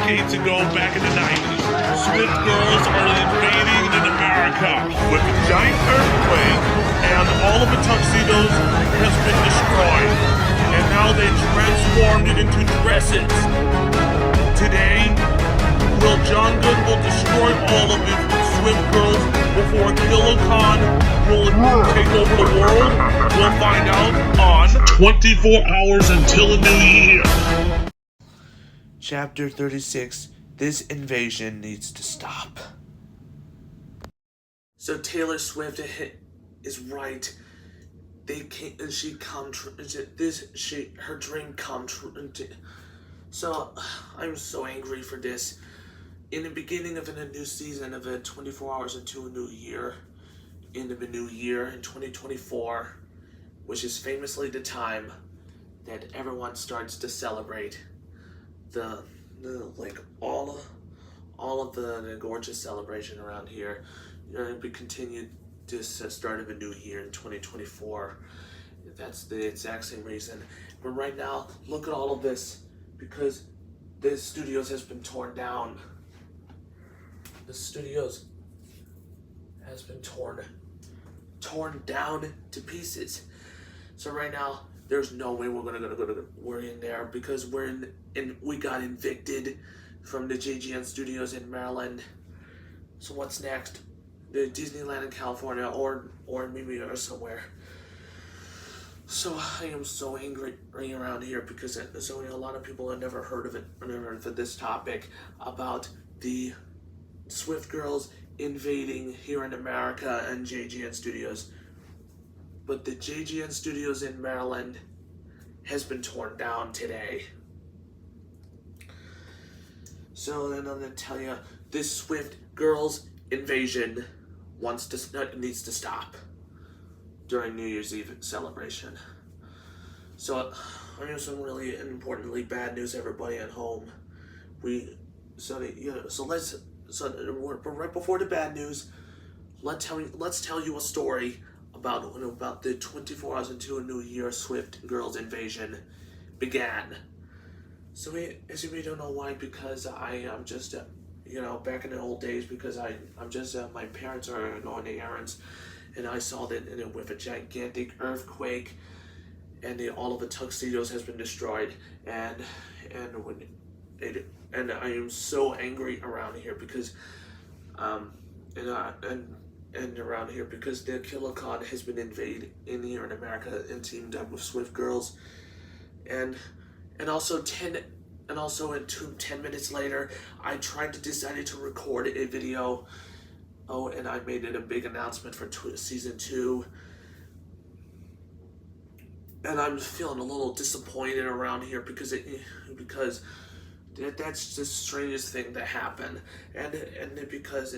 decades ago, back in the 90s, Swift girls are invading in America with a giant earthquake, and all of the tuxedos has been destroyed, and now they transformed into dresses. Today, Will John Good will destroy all of the Swift girls before Killer Khan will take over the world? We'll find out on 24 Hours Until a New Year. Chapter 36, This Invasion Needs to Stop. So Taylor Swift is right. Her dream come true. So I'm so angry for this. In the beginning of a new season of 24 Hours Into a New Year, in the new year in 2024, which is famously the time that everyone starts to celebrate all of the gorgeous celebration around here. We continue this start of a new year in 2024. That's the exact same reason. But right now, look at all of this, because the studios has been torn down. The studios has been torn down to pieces. So right now, there's no way we're in there, because we got evicted from the JGN studios in Maryland. So what's next? The Disneyland in California or maybe or somewhere. So I am so angry around here, because a lot of people have never heard of this topic about the Swift girls invading here in America and JGN studios. But the JGN studios in Maryland has been torn down today. So then I'm gonna tell you, this Swift girls invasion needs to stop during New Year's Eve celebration. So I have some really importantly bad news, everybody at home. Right before the bad news, let's tell you a story about the 24 Hours Into a New Year Swift girls invasion began. So as you may don't know why, because I am just back in the old days, because I'm just my parents are going to errands, and I saw that with a gigantic earthquake, and all of the tuxedos has been destroyed, and I am so angry around here, because around here because the Killer Khan has been invaded in here in America and teamed up with Swift girls, and also 10 minutes later, I decided to record a video. Oh, and I made it a big announcement for season 2. And I'm feeling a little disappointed around here, because that's the strangest thing that happened, and because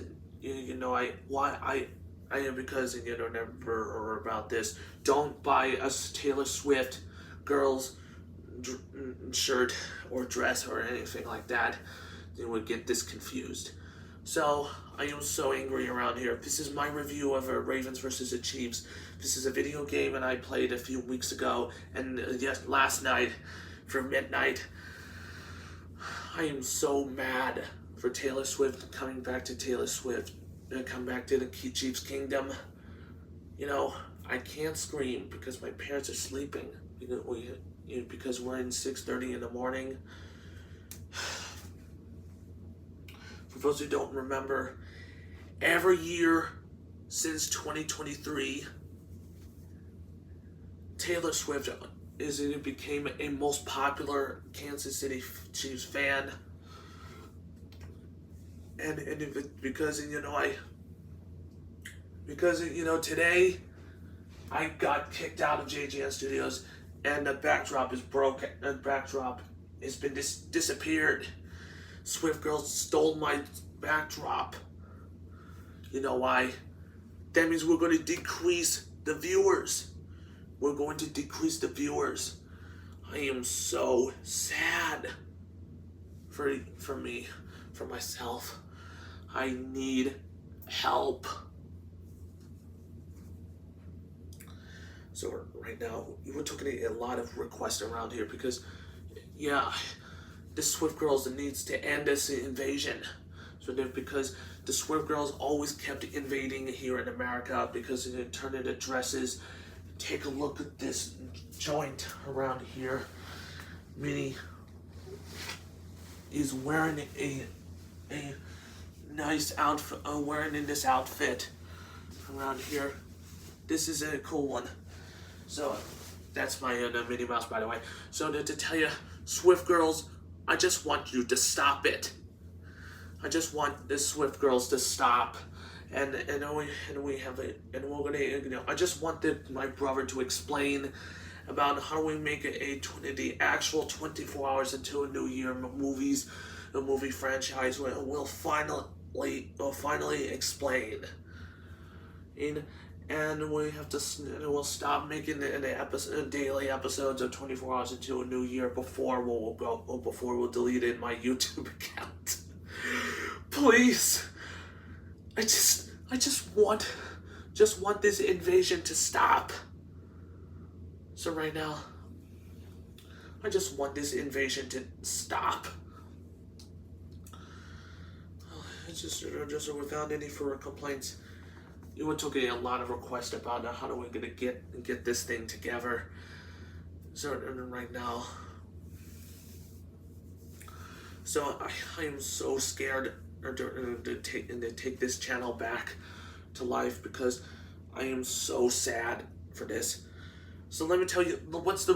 because you don't never about this. Don't buy a Taylor Swift girls shirt or dress or anything like that. You would get this confused. So I am so angry around here. This is my review of Ravens versus the Chiefs. This is a video game, and I played a few weeks ago, and last night for midnight. I am so mad for Taylor Swift coming back to come back to the Chiefs Kingdom. I can't scream because my parents are sleeping. Because we're in 6:30 in the morning. For those who don't remember, every year since 2023, Taylor Swift became a most popular Kansas City Chiefs fan, because today I got kicked out of JGN Studios, and the backdrop is broken. The backdrop has been disappeared. Swift girls stole my backdrop. You know why? That means we're going to decrease the viewers. I am so sad for myself. I need help. So right now, we're talking a lot of requests around here, because, yeah, the Swift Girls needs to end this invasion. So because the Swift Girls always kept invading here in America because it turned into dresses. Take a look at this joint around here. Minnie is wearing a nice outfit, wearing in this outfit around here. This is a cool one. So that's my Minnie Mouse, by the way. So to tell you, Swift Girls, I just want you to stop it. I just want the Swift Girls to stop, and we have it, and we're gonna, I just want my brother to explain about how do we make the actual 24 hours into a new year movies, a movie franchise where we'll finally explain. And we have to, we'll stop making the daily episodes of 24 hours into a new year before we'll delete it in my YouTube account. Please, I just want this invasion to stop. So right now, I just want this invasion to stop. Just without any further complaints, you took a lot of requests about how are we gonna get this thing together. So right now, so I am so scared to take this channel back to life because I am so sad for this. So let me tell you, last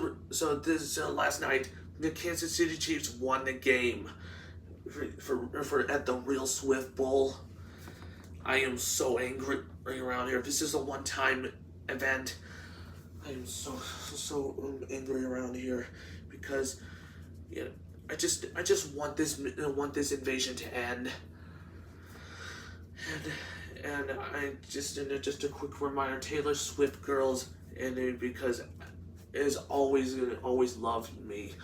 night the Kansas City Chiefs won the game for at the Real Swift Bowl. I am so angry around here. This is a one-time event. I am so angry around here because I just want this invasion to end. And I just a quick reminder, Taylor Swift Girls, and because is always loved me.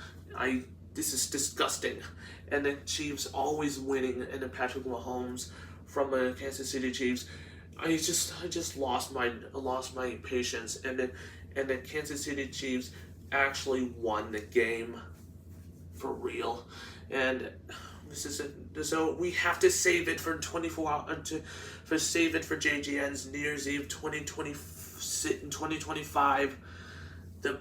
This is disgusting. And the Chiefs always winning, and the Patrick Mahomes from the Kansas City Chiefs. I just lost my patience, and the Kansas City Chiefs actually won the game for real. And so we have to save it for 24 hours save it for JGN's New Year's Eve 2025, the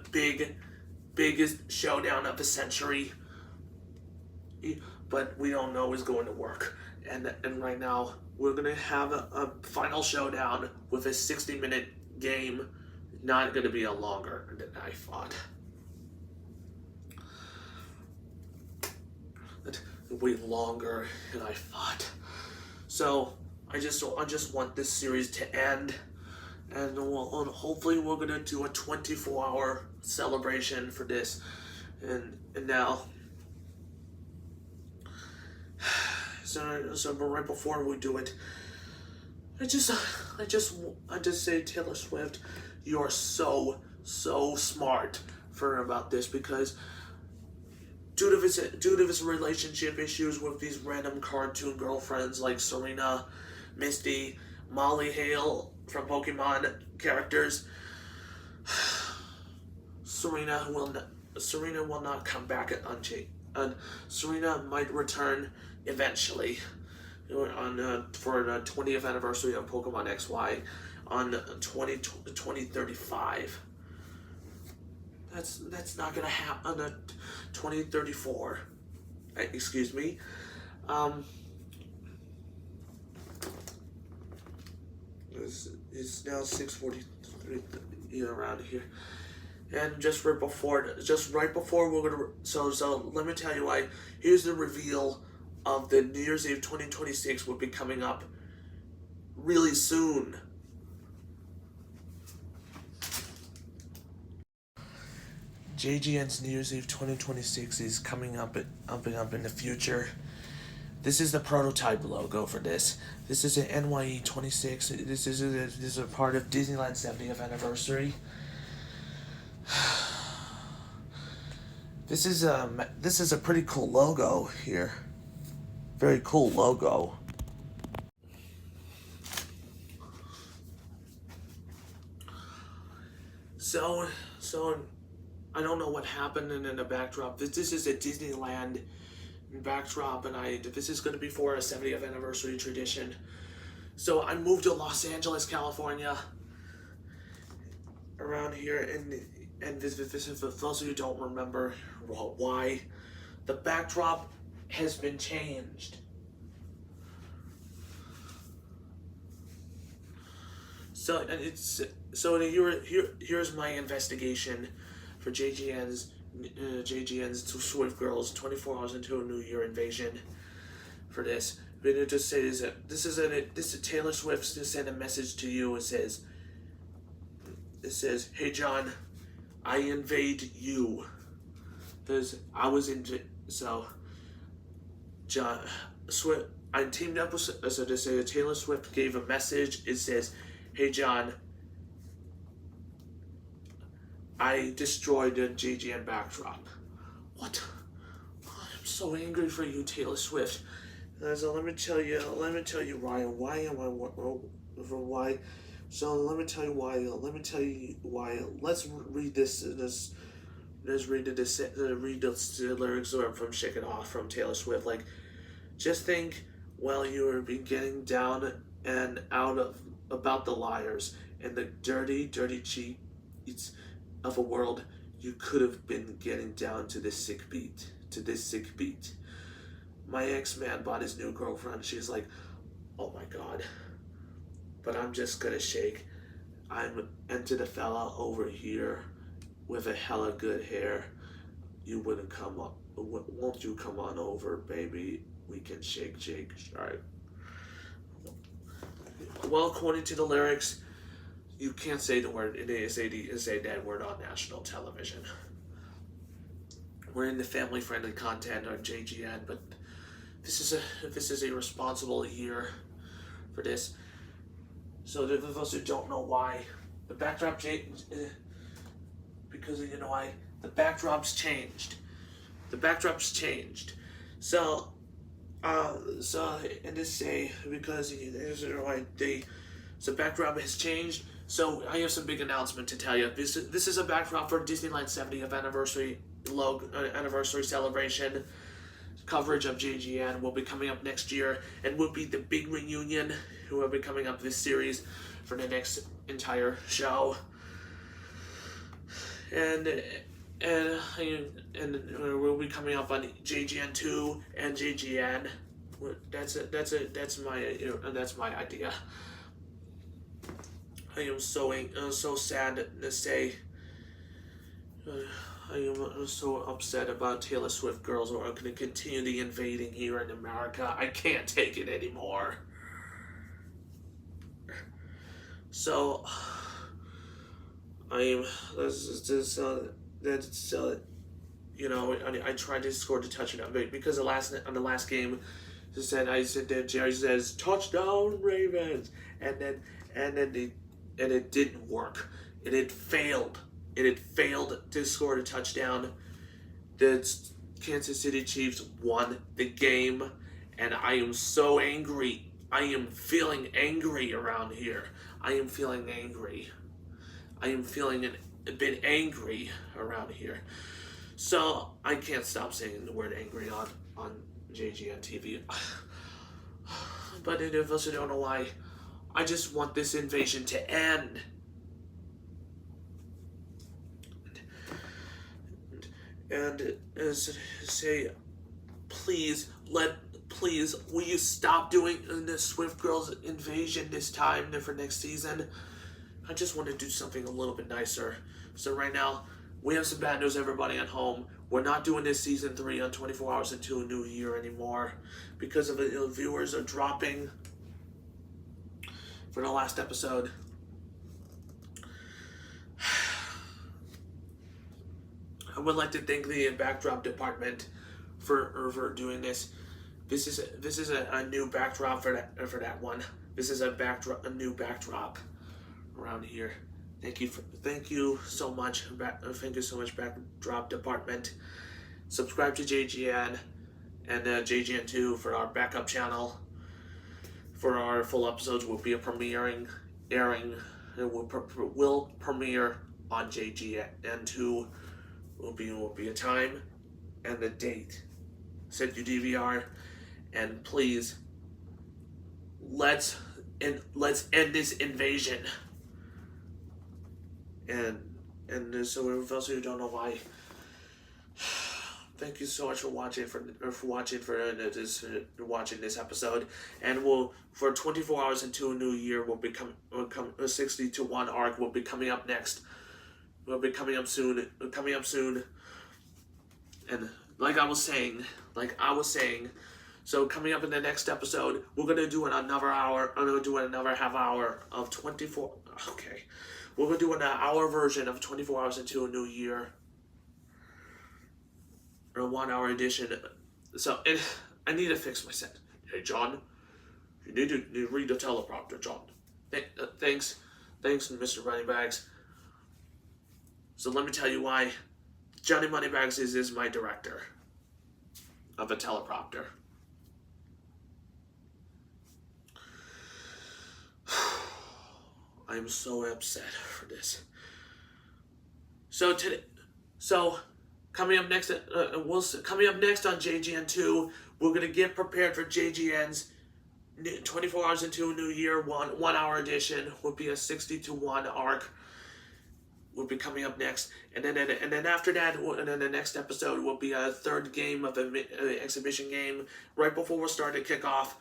biggest showdown of the century. But we don't know is going to work. And right now we're gonna have a final showdown with a 60-minute game, not gonna be a longer than I thought. Way longer than I thought. So I just want this series to end, and hopefully we're gonna do a 24-hour celebration for this. And now, so but right before we do it, I just say, Taylor Swift, you are so smart about this, because due to his relationship issues with these random cartoon girlfriends like Serena, Misty, Molly Hale from Pokemon characters, Serena will not come back and Serena might return eventually for the 20th anniversary of Pokemon XY on 2035. That's not gonna happen on 2034. Excuse me. It's now 6:43 around here, and just right before we're gonna. So let me tell you why. Here's the reveal of the New Year's Eve 2026 will be coming up really soon. JGN's New Year's Eve 2026 is coming up in the future. This is the prototype logo for this. This is an NYE 26. This is a part of Disneyland's 70th anniversary. This is a pretty cool logo here. Very cool logo. So I don't know what happened in the backdrop. This is a Disneyland backdrop, and this is going to be for a 70th anniversary tradition. So I moved to Los Angeles, California, around here, and this for those of you who don't remember why, the backdrop has been changed. So and it's so here's my investigation for JGN's Swift Girls 24 Hours into a New Year invasion. For this, but it just says that this is Taylor Swift sent a message to you. It says, "Hey John, I invade you." Because I was in John Swift. I teamed up with so to say Taylor Swift gave a message. It says, "Hey John, I destroyed the JGN backdrop." What? I'm so angry for you, Taylor Swift. So let me tell you why. So let me tell you why. Let's read this. Let's read the lyrics from "Shake It Off" from Taylor Swift. Like, just think while you were getting down and out of about the liars and the dirty cheats of a world, you could have been getting down to this sick beat. My ex-man bought his new girlfriend. She's like, "Oh my god, but I'm just gonna shake. I'm into the fella over here with a hella good hair. You wouldn't come up. Won't you come on over, baby? We can shake. Alright." Well, according to the lyrics, you can't say the word. It is a dead word on national television. We're in the family-friendly content on JGN, but this is a responsible year for this. So for those who don't know why, the backdrop changed, because you know why the backdrop's changed. So and this say because why the backdrop has changed. So I have some big announcement to tell you. This is a backdrop for Disneyland's 70th anniversary celebration. Coverage of JGN will be coming up next year, and will be the big reunion who will be coming up this series for the next entire show. And we'll be coming up on JGN 2 and JGN. That's my idea. I am so sad to say. I am so upset about Taylor Swift girls who are going to continue the invading here in America. I can't take it anymore. So I tried to score the touchdown because on the last game, Jerry says touchdown Ravens, and it didn't work. It failed. It failed to score a touchdown. The Kansas City Chiefs won the game, and I am so angry. I am feeling angry around here. I am feeling a bit angry around here. So I can't stop saying the word angry on JGN TV. But if you don't know why, I just want this invasion to end. And say, please, will you stop doing the Swift Girls invasion this time for next season? I just want to do something a little bit nicer. So right now, we have some bad news, everybody at home. We're not doing this season 3 on 24 Hours into a New Year anymore because of the viewers are dropping for the last episode. I would like to thank the backdrop department for doing this. This is a new backdrop for that one. This is a new backdrop around here. Thank you so much. Thank you so much, backdrop department. Subscribe to JGN and JGN 2 for our backup channel. For our full episodes, will be airing. It will premiere on JGN 2. Will be a time and a date send you DVR, and please, let's end this invasion. And so for those who don't know why, thank you so much for watching watching this episode. And for 24 hours into a new year, we'll come 60 to 1 arc will be coming up next. Will be coming up soon. And like I was saying, so coming up in the next episode, we're gonna do another hour. I'm gonna do another half hour of 24. Okay, we're gonna do an hour version of 24 hours into a new year, or a 1 hour edition. So I need to fix my set. Hey John, you need to read the teleprompter, John. Thanks, Mr. Moneybags. So let me tell you why Johnny Moneybags is my director of a teleprompter. I'm so upset for this. So coming up next on JGN2, we're gonna get prepared for JGN's 24 hours into a new year 1 hour edition. Will be a 60 to 1 arc. Will be coming up next, and then after that, and then the next episode will be a third game of an exhibition game right before we'll start to kick off.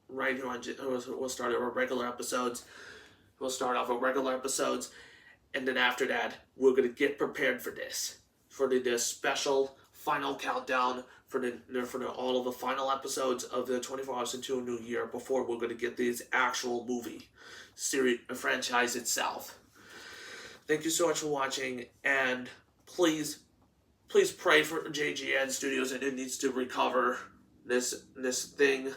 Right here on we'll start our regular episodes. We'll start off with regular episodes, and then after that, we're gonna get prepared for this, for the special final countdown for all of the final episodes of the 24 hours into a new year before we're gonna get this actual movie series franchise itself. Thank you so much for watching, and please pray for JGN Studios, and it needs to recover this thing.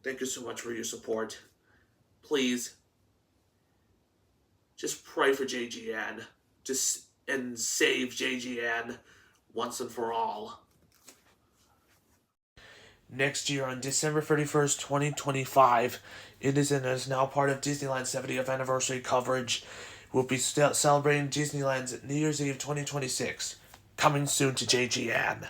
Thank you so much for your support. Please, just pray for JGN, and save JGN once and for all. Next year, on December 31st, 2025, it is now part of Disneyland's 70th anniversary coverage. We'll be celebrating Disneyland's New Year's Eve 2026, coming soon to JGN.